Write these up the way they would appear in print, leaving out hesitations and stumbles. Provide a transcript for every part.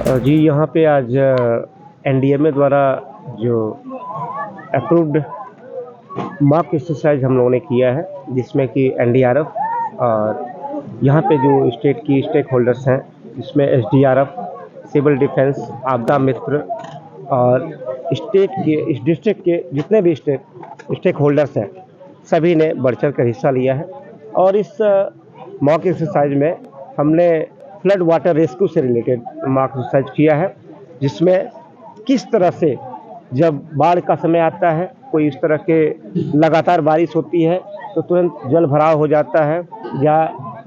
जी यहाँ पे आज एनडीएमए द्वारा जो अप्रूव्ड मॉक एक्सरसाइज हम लोगों ने किया है, जिसमें कि एनडीआरएफ और यहाँ पे जो स्टेट की स्टेक होल्डर्स हैं, इसमें एसडीआरएफ, सिविल डिफेंस, आपदा मित्र और स्टेट के इस डिस्ट्रिक्ट के जितने भी स्टेक होल्डर्स हैं, सभी ने बढ़ चढ़ कर हिस्सा लिया है। और इस मॉक एक्सरसाइज में हमने फ्लड वाटर रेस्क्यू से रिलेटेड मॉक एक्सरसाइज किया है, जिसमें किस तरह से जब बाढ़ का समय आता है, कोई इस तरह के लगातार बारिश होती है तो तुरंत जल भराव हो जाता है, या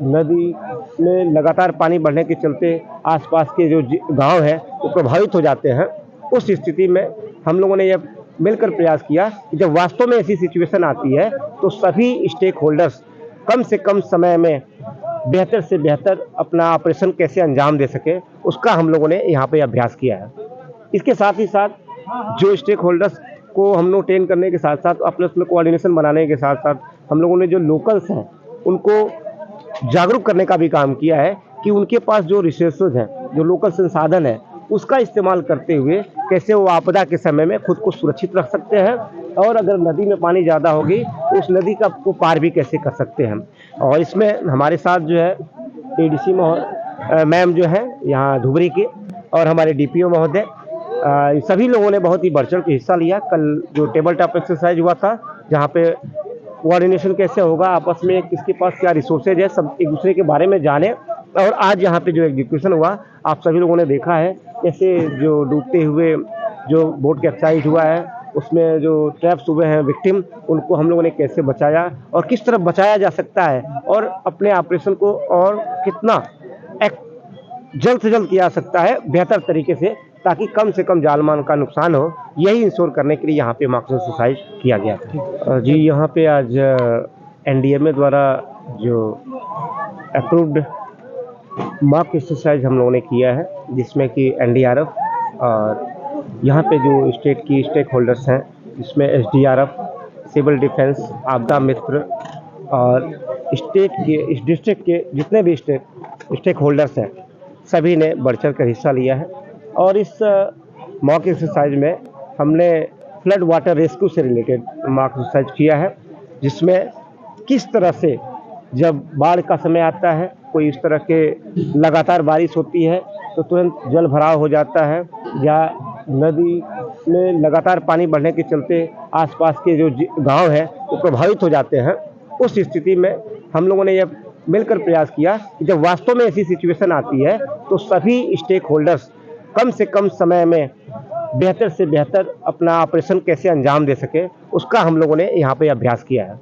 नदी में लगातार पानी बढ़ने के चलते आसपास के जो गांव हैं वो प्रभावित हो जाते हैं। उस स्थिति में हम लोगों ने यह मिलकर प्रयास किया कि जब वास्तव में ऐसी सिचुएशन आती है तो सभी स्टेक होल्डर्स कम से कम समय में बेहतर से बेहतर अपना ऑपरेशन कैसे अंजाम दे सके, उसका हम लोगों ने यहाँ पे अभ्यास किया है। इसके साथ ही साथ जो स्टेक होल्डर्स को हम लोग ट्रेन करने के साथ साथ आपस में कोऑर्डिनेशन बनाने के साथ साथ हम लोगों ने जो लोकल्स हैं उनको जागरूक करने का भी काम किया है कि उनके पास जो रिसोर्सेज हैं, जो लोकल संसाधन है, उसका इस्तेमाल करते हुए कैसे वो आपदा के समय में खुद को सुरक्षित रख सकते हैं, और अगर नदी में पानी ज़्यादा होगी तो उस नदी का को पार भी कैसे कर सकते हैं। और इसमें हमारे साथ जो है एडीसी मैम जो है यहाँ धुबरी की, और हमारे डीपीओ महोदय, सभी लोगों ने बहुत ही बढ़ चढ़ के हिस्सा लिया। कल जो टेबल टॉप एक्सरसाइज हुआ था, जहाँ पे कोऑर्डिनेशन कैसे होगा, आपस में किसके पास क्या रिसोर्सेज है, सब एक दूसरे के बारे में जाने। और आज यहाँ पे जो एग्जीक्यूशन हुआ, आप सभी लोगों ने देखा है कैसे जो डूबते हुए जो बोट कैप्साइज हुआ है, उसमें जो ट्रैप्स हुए हैं विक्टिम, उनको हम लोगों ने कैसे बचाया और किस तरह बचाया जा सकता है, और अपने ऑपरेशन को और कितना जल्द से जल्द किया जा सकता है बेहतर तरीके से कम जान माल का नुकसान हो, यही इंश्योर करने के लिए यहाँ पे मॉक एक्सरसाइज किया गया था। जी यहाँ पे आज एनडीएमए द्वारा जो अप्रूव्ड मॉक एक्सरसाइज हम लोगों ने किया है, जिसमें कि एनडीआरएफ और यहाँ पे जो स्टेट की स्टेक होल्डर्स हैं, इसमें एसडीआरएफ, सिविल डिफेंस, आपदा मित्र और स्टेट के इस डिस्ट्रिक्ट के जितने भी स्टेक होल्डर्स हैं, सभी ने बढ़ चढ़ कर हिस्सा लिया है। और इस मॉक एक्सरसाइज में हमने फ्लड वाटर रेस्क्यू से रिलेटेड मॉक एक्सरसाइज किया है, जिसमें किस तरह से जब बाढ़ का समय आता है, कोई इस तरह के लगातार बारिश होती है तो तुरंत जल भराव हो जाता है, या नदी में लगातार पानी बढ़ने के चलते आसपास के जो गांव हैं वो प्रभावित हो जाते हैं। उस स्थिति में हम लोगों ने यह मिलकर प्रयास किया कि जब वास्तव में ऐसी सिचुएशन आती है तो सभी स्टेक होल्डर्स कम से कम समय में बेहतर से बेहतर अपना ऑपरेशन कैसे अंजाम दे सके, उसका हम लोगों ने यहाँ पे अभ्यास किया है।